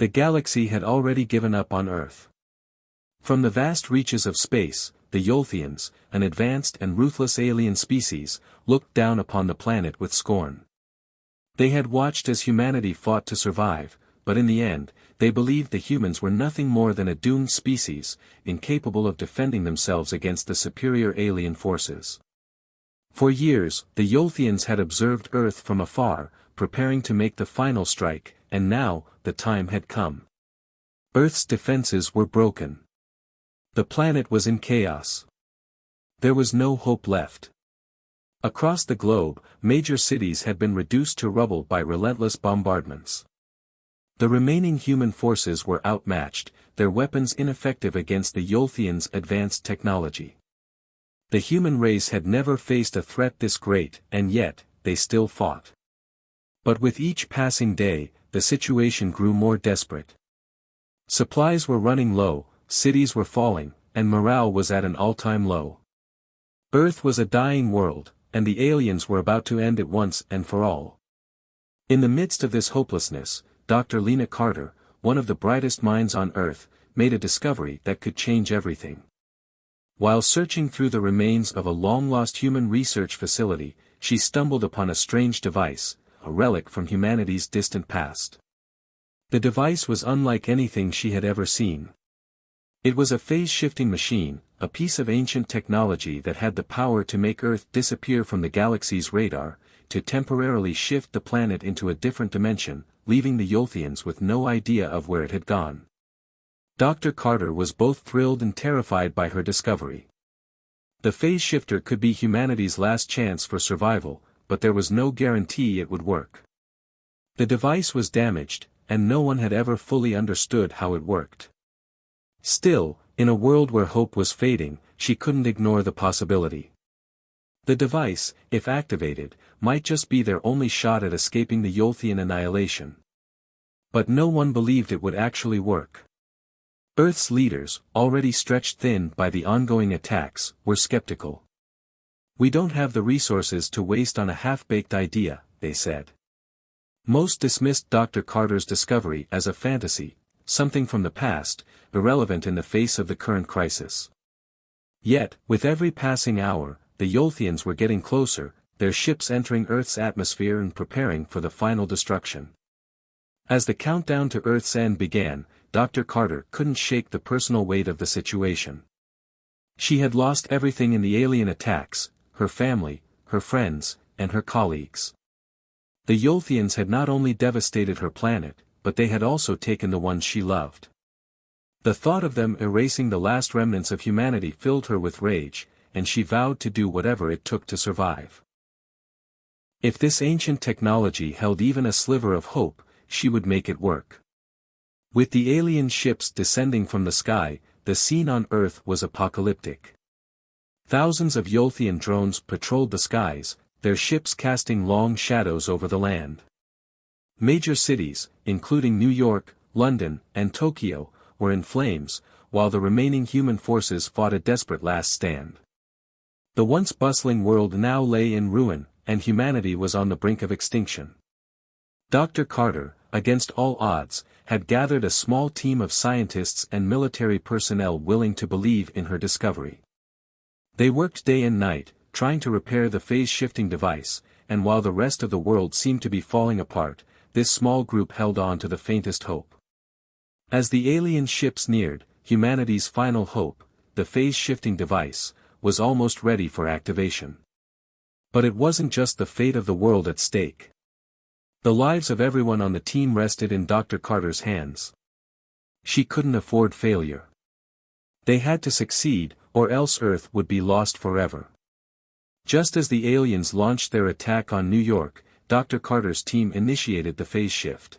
The galaxy had already given up on Earth. From the vast reaches of space, the Yolthians, an advanced and ruthless alien species, looked down upon the planet with scorn. They had watched as humanity fought to survive, but in the end, they believed the humans were nothing more than a doomed species, incapable of defending themselves against the superior alien forces. For years, the Yolthians had observed Earth from afar, preparing to make the final strike, and now, the time had come. Earth's defenses were broken. The planet was in chaos. There was no hope left. Across the globe, major cities had been reduced to rubble by relentless bombardments. The remaining human forces were outmatched, their weapons ineffective against the Yolthians' advanced technology. The human race had never faced a threat this great, and yet, they still fought. But with each passing day, the situation grew more desperate. Supplies were running low, cities were falling, and morale was at an all-time low. Earth was a dying world, and the aliens were about to end it once and for all. In the midst of this hopelessness, Dr. Lena Carter, one of the brightest minds on Earth, made a discovery that could change everything. While searching through the remains of a long-lost human research facility, she stumbled upon a strange device, a relic from humanity's distant past. The device was unlike anything she had ever seen. It was a phase-shifting machine, a piece of ancient technology that had the power to make Earth disappear from the galaxy's radar, to temporarily shift the planet into a different dimension, leaving the Yolthians with no idea of where it had gone. Dr. Carter was both thrilled and terrified by her discovery. The phase shifter could be humanity's last chance for survival, but there was no guarantee it would work. The device was damaged, and no one had ever fully understood how it worked. Still, in a world where hope was fading, she couldn't ignore the possibility. The device, if activated, might just be their only shot at escaping the Yolthian annihilation. But no one believed it would actually work. Earth's leaders, already stretched thin by the ongoing attacks, were skeptical. "We don't have the resources to waste on a half-baked idea," they said. Most dismissed Dr. Carter's discovery as a fantasy, something from the past, irrelevant in the face of the current crisis. Yet, with every passing hour, the Yolthians were getting closer, their ships entering Earth's atmosphere and preparing for the final destruction. As the countdown to Earth's end began, Dr. Carter couldn't shake the personal weight of the situation. She had lost everything in the alien attacks, her family, her friends, and her colleagues. The Yolthians had not only devastated her planet, but they had also taken the ones she loved. The thought of them erasing the last remnants of humanity filled her with rage, and she vowed to do whatever it took to survive. If this ancient technology held even a sliver of hope, she would make it work. With the alien ships descending from the sky, the scene on Earth was apocalyptic. Thousands of Yolthian drones patrolled the skies, their ships casting long shadows over the land. Major cities, including New York, London, and Tokyo, were in flames, while the remaining human forces fought a desperate last stand. The once bustling world now lay in ruin, and humanity was on the brink of extinction. Dr. Carter, against all odds, had gathered a small team of scientists and military personnel willing to believe in her discovery. They worked day and night, trying to repair the phase-shifting device, and while the rest of the world seemed to be falling apart, this small group held on to the faintest hope. As the alien ships neared, humanity's final hope, the phase-shifting device, was almost ready for activation. But it wasn't just the fate of the world at stake. The lives of everyone on the team rested in Dr. Carter's hands. She couldn't afford failure. They had to succeed, or else Earth would be lost forever. Just as the aliens launched their attack on New York, Dr. Carter's team initiated the phase shift.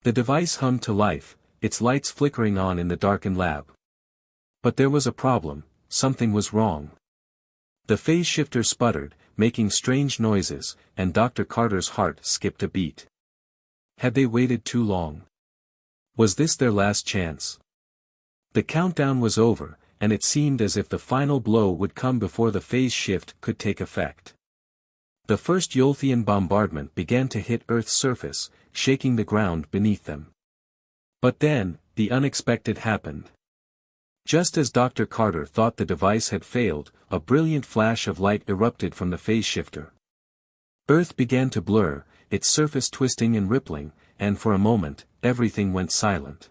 The device hummed to life, its lights flickering on in the darkened lab. But there was a problem, something was wrong. The phase shifter sputtered, making strange noises, and Dr. Carter's heart skipped a beat. Had they waited too long? Was this their last chance? The countdown was over, and it seemed as if the final blow would come before the phase shift could take effect. The first Yolthian bombardment began to hit Earth's surface, shaking the ground beneath them. But then, the unexpected happened. Just as Dr. Carter thought the device had failed, a brilliant flash of light erupted from the phase shifter. Earth began to blur, its surface twisting and rippling, and for a moment, everything went silent.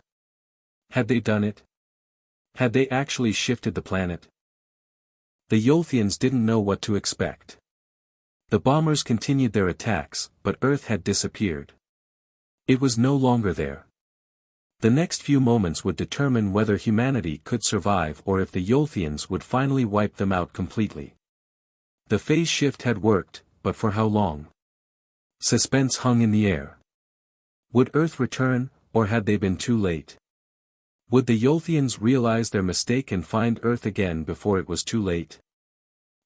Had they done it? Had they actually shifted the planet? The Yolthians didn't know what to expect. The bombers continued their attacks, but Earth had disappeared. It was no longer there. The next few moments would determine whether humanity could survive or if the Yolthians would finally wipe them out completely. The phase shift had worked, but for how long? Suspense hung in the air. Would Earth return, or had they been too late? Would the Yolthians realize their mistake and find Earth again before it was too late?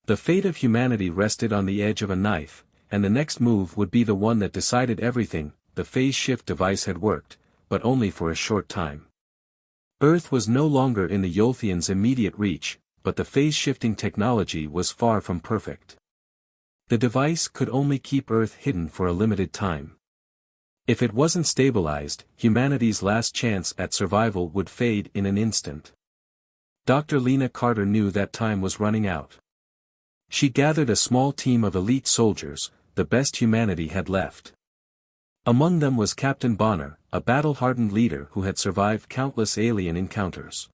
The fate of humanity rested on the edge of a knife, and the next move would be the one that decided everything. The phase shift device had worked, but only for a short time. Earth was no longer in the Yolthians' immediate reach, but the phase-shifting technology was far from perfect. The device could only keep Earth hidden for a limited time. If it wasn't stabilized, humanity's last chance at survival would fade in an instant. Dr. Lena Carter knew that time was running out. She gathered a small team of elite soldiers, the best humanity had left. Among them was Captain Bonner, a battle-hardened leader who had survived countless alien encounters.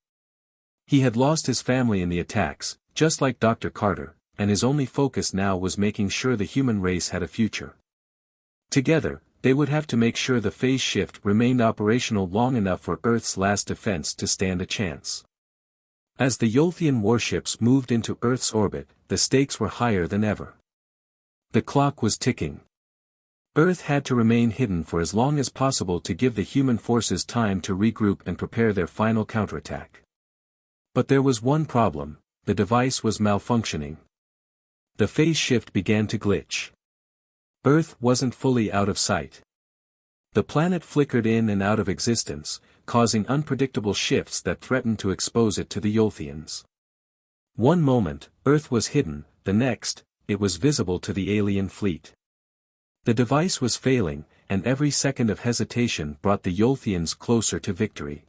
He had lost his family in the attacks, just like Dr. Carter, and his only focus now was making sure the human race had a future. Together, they would have to make sure the phase shift remained operational long enough for Earth's last defense to stand a chance. As the Yolthian warships moved into Earth's orbit, the stakes were higher than ever. The clock was ticking. Earth had to remain hidden for as long as possible to give the human forces time to regroup and prepare their final counterattack. But there was one problem: the device was malfunctioning. The phase shift began to glitch. Earth wasn't fully out of sight. The planet flickered in and out of existence, causing unpredictable shifts that threatened to expose it to the Yolthians. One moment, Earth was hidden, the next, it was visible to the alien fleet. The device was failing, and every second of hesitation brought the Yolthians closer to victory.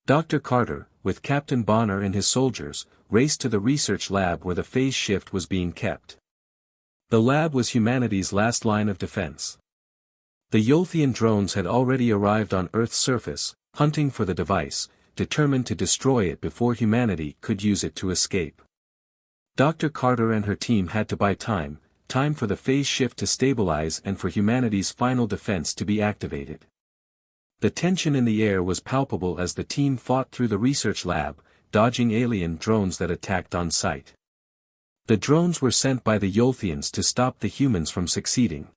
Dr. Carter, with Captain Bonner and his soldiers, raced to the research lab where the phase shift was being kept. The lab was humanity's last line of defense. The Yolthian drones had already arrived on Earth's surface, hunting for the device, determined to destroy it before humanity could use it to escape. Dr. Carter and her team had to buy time for the phase shift to stabilize and for humanity's final defense to be activated. The tension in the air was palpable as the team fought through the research lab, dodging alien drones that attacked on sight. The drones were sent by the Yolthians to stop the humans from succeeding.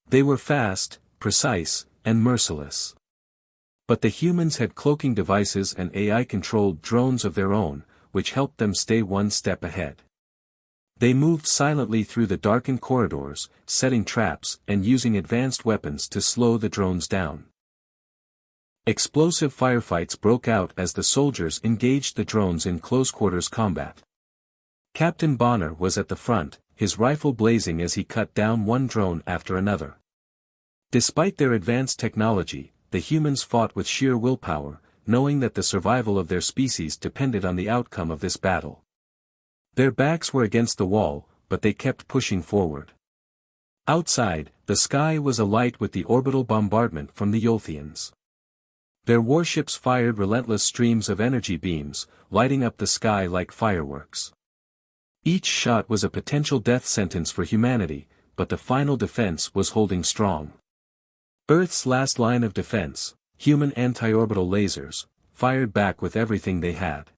They were fast, precise, and merciless. But the humans had cloaking devices and AI-controlled drones of their own, which helped them stay one step ahead. They moved silently through the darkened corridors, setting traps and using advanced weapons to slow the drones down. Explosive firefights broke out as the soldiers engaged the drones in close-quarters combat. Captain Bonner was at the front, his rifle blazing as he cut down one drone after another. Despite their advanced technology, the humans fought with sheer willpower, knowing that the survival of their species depended on the outcome of this battle. Their backs were against the wall, but they kept pushing forward. Outside, the sky was alight with the orbital bombardment from the Yolthians. Their warships fired relentless streams of energy beams, lighting up the sky like fireworks. Each shot was a potential death sentence for humanity, but the final defense was holding strong. Earth's last line of defense, human anti-orbital lasers, fired back with everything they had.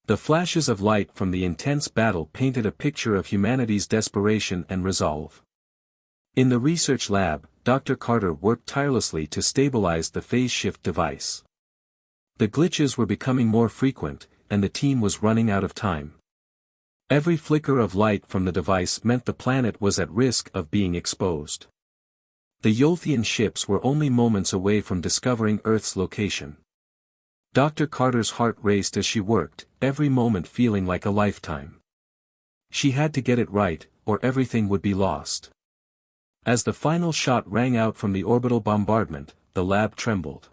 The flashes of light from the intense battle painted a picture of humanity's desperation and resolve. In the research lab, Dr. Carter worked tirelessly to stabilize the phase shift device. The glitches were becoming more frequent, and the team was running out of time. Every flicker of light from the device meant the planet was at risk of being exposed. The Yolthian ships were only moments away from discovering Earth's location. Dr. Carter's heart raced as she worked, every moment feeling like a lifetime. She had to get it right, or everything would be lost. As the final shot rang out from the orbital bombardment, the lab trembled.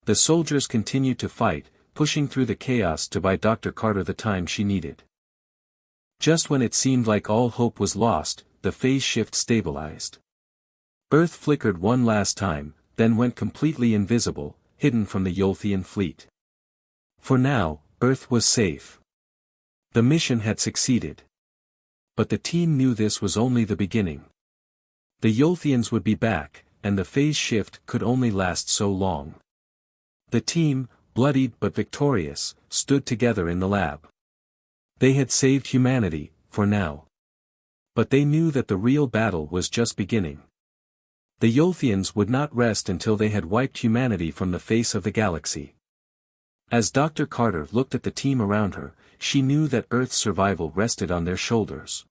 The soldiers continued to fight, pushing through the chaos to buy Dr. Carter the time she needed. Just when it seemed like all hope was lost, the phase shift stabilized. Earth flickered one last time, then went completely invisible, hidden from the Yolthian fleet. For now, Earth was safe. The mission had succeeded. But the team knew this was only the beginning. The Yolthians would be back, and the phase shift could only last so long. The team, bloodied but victorious, stood together in the lab. They had saved humanity, for now. But they knew that the real battle was just beginning. The Yolthians would not rest until they had wiped humanity from the face of the galaxy. As Dr. Carter looked at the team around her, she knew that Earth's survival rested on their shoulders.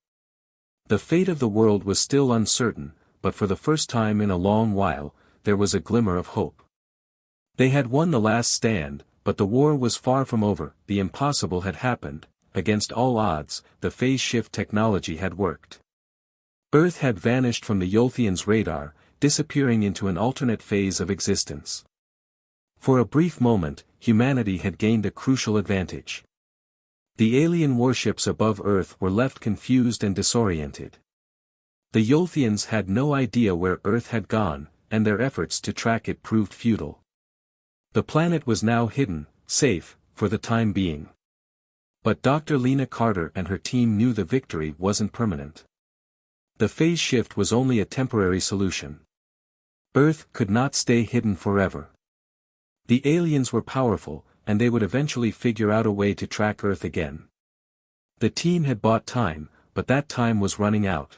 The fate of the world was still uncertain, but for the first time in a long while, there was a glimmer of hope. They had won the last stand, but the war was far from over. The impossible had happened. Against all odds, the phase shift technology had worked. Earth had vanished from the Yolthians' radar, disappearing into an alternate phase of existence. For a brief moment, humanity had gained a crucial advantage. The alien warships above Earth were left confused and disoriented. The Yolthians had no idea where Earth had gone, and their efforts to track it proved futile. The planet was now hidden, safe, for the time being. But Dr. Lena Carter and her team knew the victory wasn't permanent. The phase shift was only a temporary solution. Earth could not stay hidden forever. The aliens were powerful, and they would eventually figure out a way to track Earth again. The team had bought time, but that time was running out.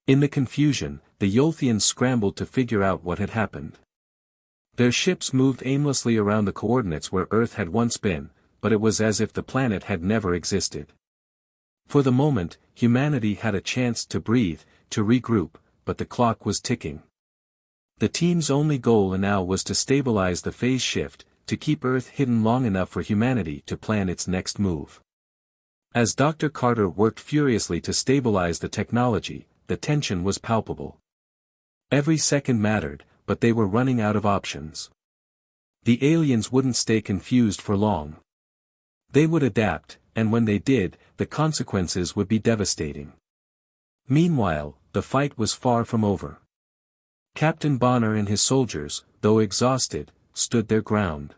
In the confusion, the Yolthians scrambled to figure out what had happened. Their ships moved aimlessly around the coordinates where Earth had once been, but it was as if the planet had never existed. For the moment, humanity had a chance to breathe, to regroup, but the clock was ticking. The team's only goal now was to stabilize the phase shift, to keep Earth hidden long enough for humanity to plan its next move. As Dr. Carter worked furiously to stabilize the technology, the tension was palpable. Every second mattered, but they were running out of options. The aliens wouldn't stay confused for long. They would adapt, and when they did, the consequences would be devastating. Meanwhile, the fight was far from over. Captain Bonner and his soldiers, though exhausted, stood their ground.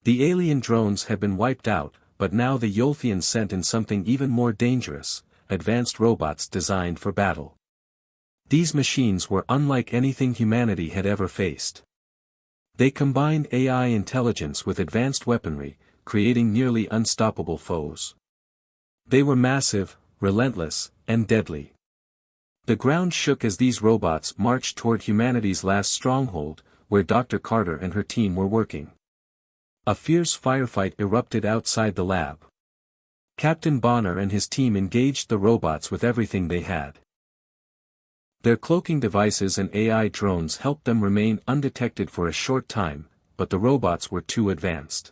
The alien drones had been wiped out, but now the Yolthians sent in something even more dangerous, advanced robots designed for battle. These machines were unlike anything humanity had ever faced. They combined AI intelligence with advanced weaponry, creating nearly unstoppable foes. They were massive, relentless, and deadly. The ground shook as these robots marched toward humanity's last stronghold, where Dr. Carter and her team were working. A fierce firefight erupted outside the lab. Captain Bonner and his team engaged the robots with everything they had. Their cloaking devices and AI drones helped them remain undetected for a short time, but the robots were too advanced.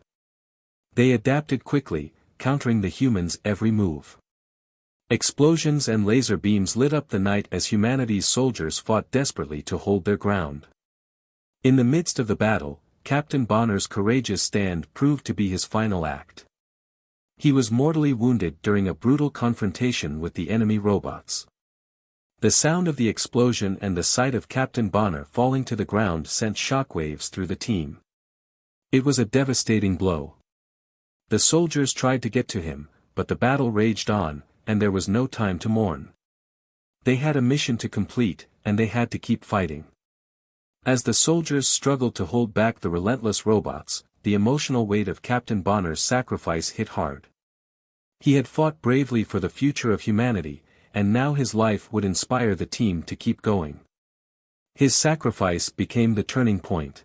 They adapted quickly, countering the humans' every move. Explosions and laser beams lit up the night as humanity's soldiers fought desperately to hold their ground. In the midst of the battle, Captain Bonner's courageous stand proved to be his final act. He was mortally wounded during a brutal confrontation with the enemy robots. The sound of the explosion and the sight of Captain Bonner falling to the ground sent shockwaves through the team. It was a devastating blow. The soldiers tried to get to him, but the battle raged on, and there was no time to mourn. They had a mission to complete, and they had to keep fighting. As the soldiers struggled to hold back the relentless robots, the emotional weight of Captain Bonner's sacrifice hit hard. He had fought bravely for the future of humanity, and now his life would inspire the team to keep going. His sacrifice became the turning point.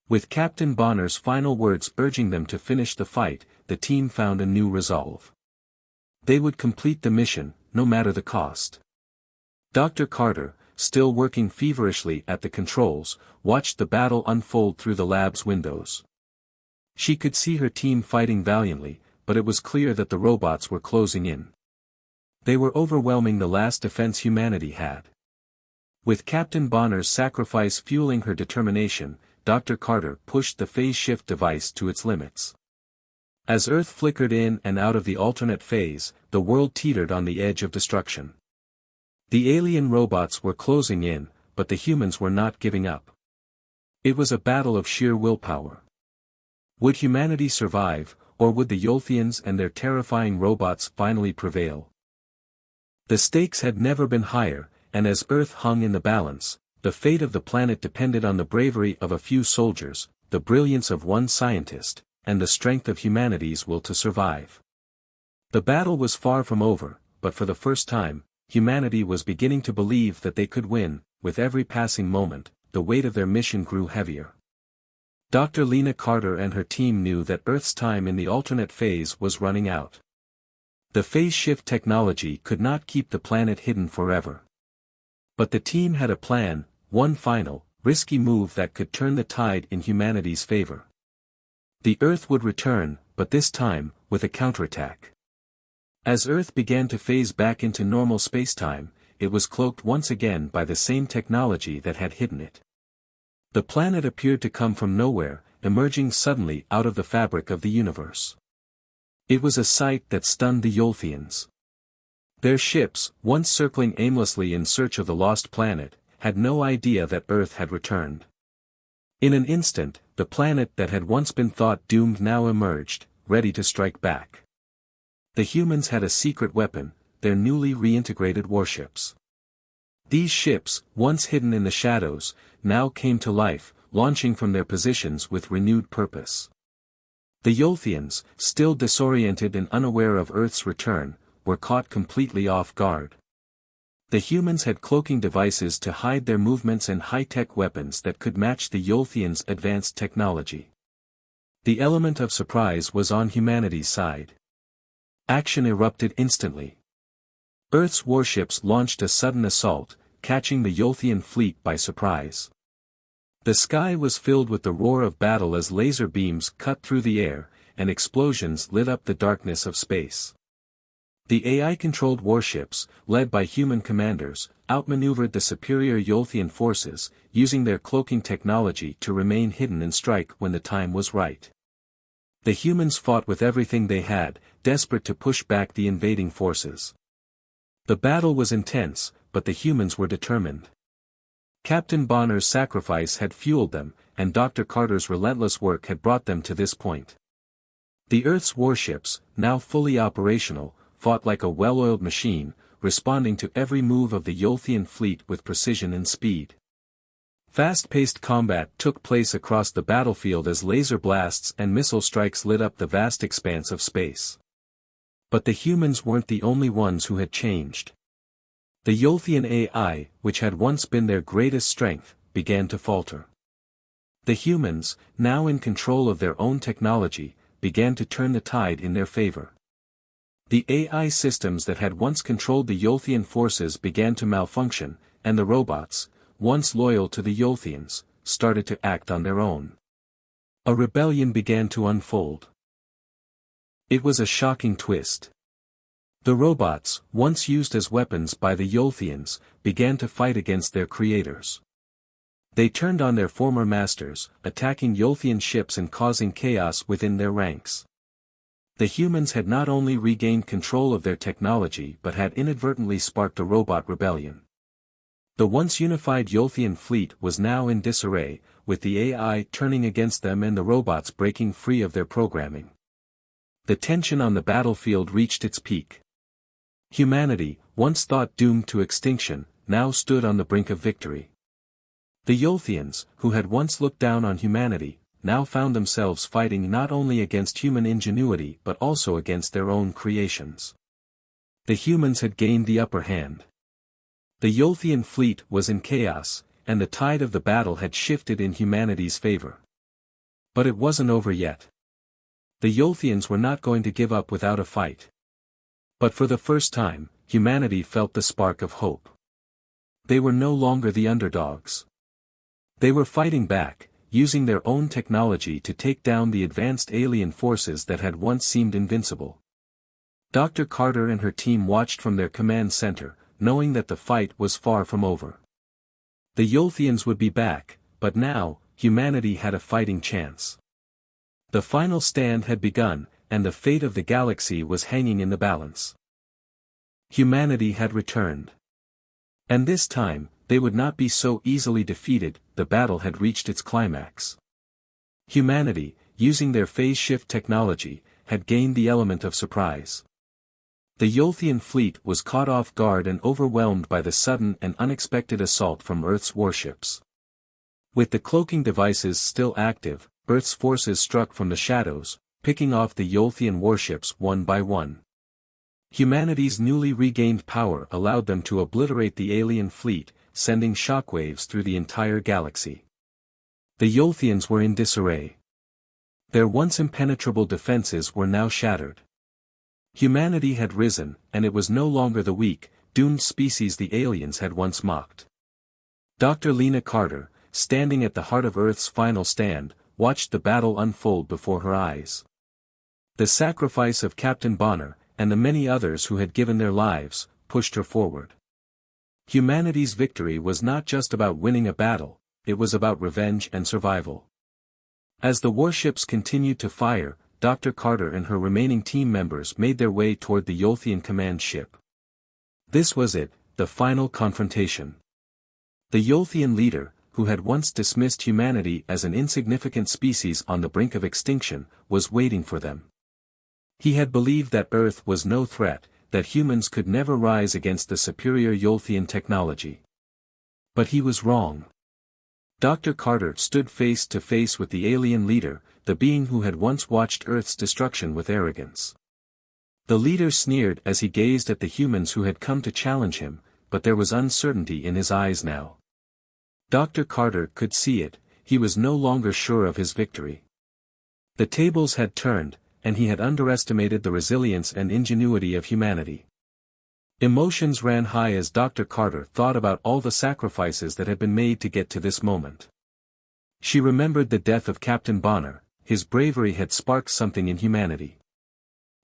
With Captain Bonner's final words urging them to finish the fight, the team found a new resolve. They would complete the mission, no matter the cost. Dr. Carter, still working feverishly at the controls, watched the battle unfold through the lab's windows. She could see her team fighting valiantly, but it was clear that the robots were closing in. They were overwhelming the last defense humanity had. With Captain Bonner's sacrifice fueling her determination, Dr. Carter pushed the phase shift device to its limits. As Earth flickered in and out of the alternate phase, the world teetered on the edge of destruction. The alien robots were closing in, but the humans were not giving up. It was a battle of sheer willpower. Would humanity survive, or would the Yolthians and their terrifying robots finally prevail? The stakes had never been higher, and as Earth hung in the balance, the fate of the planet depended on the bravery of a few soldiers, the brilliance of one scientist, and the strength of humanity's will to survive. The battle was far from over, but for the first time, humanity was beginning to believe that they could win. With every passing moment, the weight of their mission grew heavier. Dr. Lena Carter and her team knew that Earth's time in the alternate phase was running out. The phase shift technology could not keep the planet hidden forever. But the team had a plan, one final, risky move that could turn the tide in humanity's favor. The Earth would return, but this time, with a counterattack. As Earth began to phase back into normal spacetime, it was cloaked once again by the same technology that had hidden it. The planet appeared to come from nowhere, emerging suddenly out of the fabric of the universe. It was a sight that stunned the Yolthians. Their ships, once circling aimlessly in search of the lost planet, had no idea that Earth had returned. In an instant, the planet that had once been thought doomed now emerged, ready to strike back. The humans had a secret weapon, their newly reintegrated warships. These ships, once hidden in the shadows, now came to life, launching from their positions with renewed purpose. The Yolthians, still disoriented and unaware of Earth's return, were caught completely off guard. The humans had cloaking devices to hide their movements and high-tech weapons that could match the Yolthians' advanced technology. The element of surprise was on humanity's side. Action erupted instantly. Earth's warships launched a sudden assault, catching the Yolthian fleet by surprise. The sky was filled with the roar of battle as laser beams cut through the air, and explosions lit up the darkness of space. The AI-controlled warships, led by human commanders, outmaneuvered the superior Yolthian forces, using their cloaking technology to remain hidden and strike when the time was right. The humans fought with everything they had, desperate to push back the invading forces. The battle was intense, but the humans were determined. Captain Bonner's sacrifice had fueled them, and Dr. Carter's relentless work had brought them to this point. The Earth's warships, now fully operational, fought like a well-oiled machine, responding to every move of the Yolthian fleet with precision and speed. Fast-paced combat took place across the battlefield as laser blasts and missile strikes lit up the vast expanse of space. But the humans weren't the only ones who had changed. The Yolthian AI, which had once been their greatest strength, began to falter. The humans, now in control of their own technology, began to turn the tide in their favor. The AI systems that had once controlled the Yolthian forces began to malfunction, and the robots, once loyal to the Yolthians, started to act on their own. A rebellion began to unfold. It was a shocking twist. The robots, once used as weapons by the Yolthians, began to fight against their creators. They turned on their former masters, attacking Yolthian ships and causing chaos within their ranks. The humans had not only regained control of their technology but had inadvertently sparked a robot rebellion. The once unified Yolthian fleet was now in disarray, with the AI turning against them and the robots breaking free of their programming. The tension on the battlefield reached its peak. Humanity, once thought doomed to extinction, now stood on the brink of victory. The Yolthians, who had once looked down on humanity, now found themselves fighting not only against human ingenuity but also against their own creations. The humans had gained the upper hand. The Yolthian fleet was in chaos, and the tide of the battle had shifted in humanity's favor. But it wasn't over yet. The Yolthians were not going to give up without a fight. But for the first time, humanity felt the spark of hope. They were no longer the underdogs. They were fighting back, using their own technology to take down the advanced alien forces that had once seemed invincible. Dr. Carter and her team watched from their command center, knowing that the fight was far from over. The Yolthians would be back, but now, humanity had a fighting chance. The final stand had begun, and the fate of the galaxy was hanging in the balance. Humanity had returned. And this time, they would not be so easily defeated. The battle had reached its climax. Humanity, using their phase shift technology, had gained the element of surprise. The Yolthian fleet was caught off guard and overwhelmed by the sudden and unexpected assault from Earth's warships. With the cloaking devices still active, Earth's forces struck from the shadows, picking off the Yolthian warships one by one. Humanity's newly regained power allowed them to obliterate the alien fleet, sending shockwaves through the entire galaxy. The Yolthians were in disarray. Their once impenetrable defenses were now shattered. Humanity had risen, and it was no longer the weak, doomed species the aliens had once mocked. Dr. Lena Carter, standing at the heart of Earth's final stand, watched the battle unfold before her eyes. The sacrifice of Captain Bonner, and the many others who had given their lives, pushed her forward. Humanity's victory was not just about winning a battle, it was about revenge and survival. As the warships continued to fire, Dr. Carter and her remaining team members made their way toward the Yolthian command ship. This was it, the final confrontation. The Yolthian leader, who had once dismissed humanity as an insignificant species on the brink of extinction, was waiting for them. He had believed that Earth was no threat, that humans could never rise against the superior Yolthian technology. But he was wrong. Dr. Carter stood face to face with the alien leader, the being who had once watched Earth's destruction with arrogance. The leader sneered as he gazed at the humans who had come to challenge him, but there was uncertainty in his eyes now. Dr. Carter could see it, he was no longer sure of his victory. The tables had turned, and he had underestimated the resilience and ingenuity of humanity. Emotions ran high as Dr. Carter thought about all the sacrifices that had been made to get to this moment. She remembered the death of Captain Bonner. His bravery had sparked something in humanity.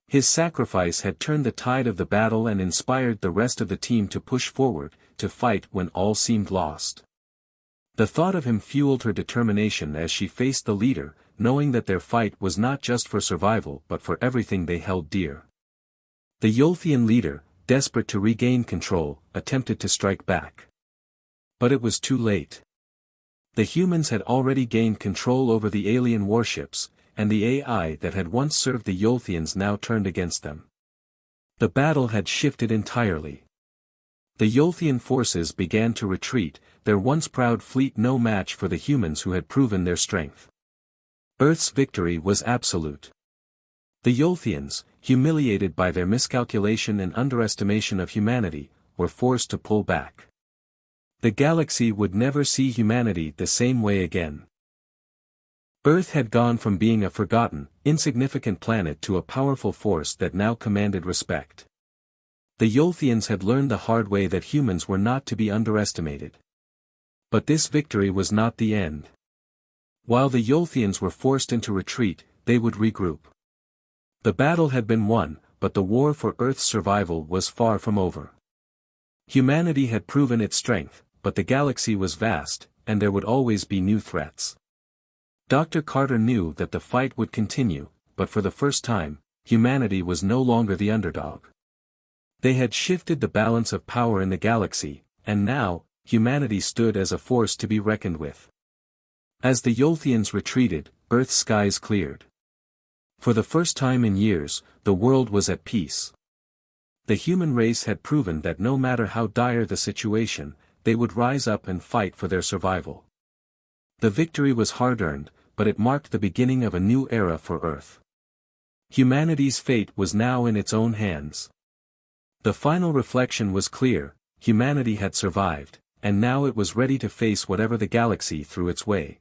His sacrifice had turned the tide of the battle and inspired the rest of the team to push forward, to fight when all seemed lost. The thought of him fueled her determination as she faced the leader, knowing that their fight was not just for survival but for everything they held dear. The Yolthian leader, desperate to regain control, attempted to strike back. But it was too late. The humans had already gained control over the alien warships, and the AI that had once served the Yolthians now turned against them. The battle had shifted entirely. The Yolthian forces began to retreat, their once proud fleet no match for the humans who had proven their strength. Earth's victory was absolute. The Yolthians, humiliated by their miscalculation and underestimation of humanity, were forced to pull back. The galaxy would never see humanity the same way again. Earth had gone from being a forgotten, insignificant planet to a powerful force that now commanded respect. The Yolthians had learned the hard way that humans were not to be underestimated. But this victory was not the end. While the Yolthians were forced into retreat, they would regroup. The battle had been won, but the war for Earth's survival was far from over. Humanity had proven its strength, but the galaxy was vast, and there would always be new threats. Dr. Carter knew that the fight would continue, but for the first time, humanity was no longer the underdog. They had shifted the balance of power in the galaxy, and now, humanity stood as a force to be reckoned with. As the Yolthians retreated, Earth's skies cleared. For the first time in years, the world was at peace. The human race had proven that no matter how dire the situation, they would rise up and fight for their survival. The victory was hard-earned, but it marked the beginning of a new era for Earth. Humanity's fate was now in its own hands. The final reflection was clear: humanity had survived, and now it was ready to face whatever the galaxy threw its way.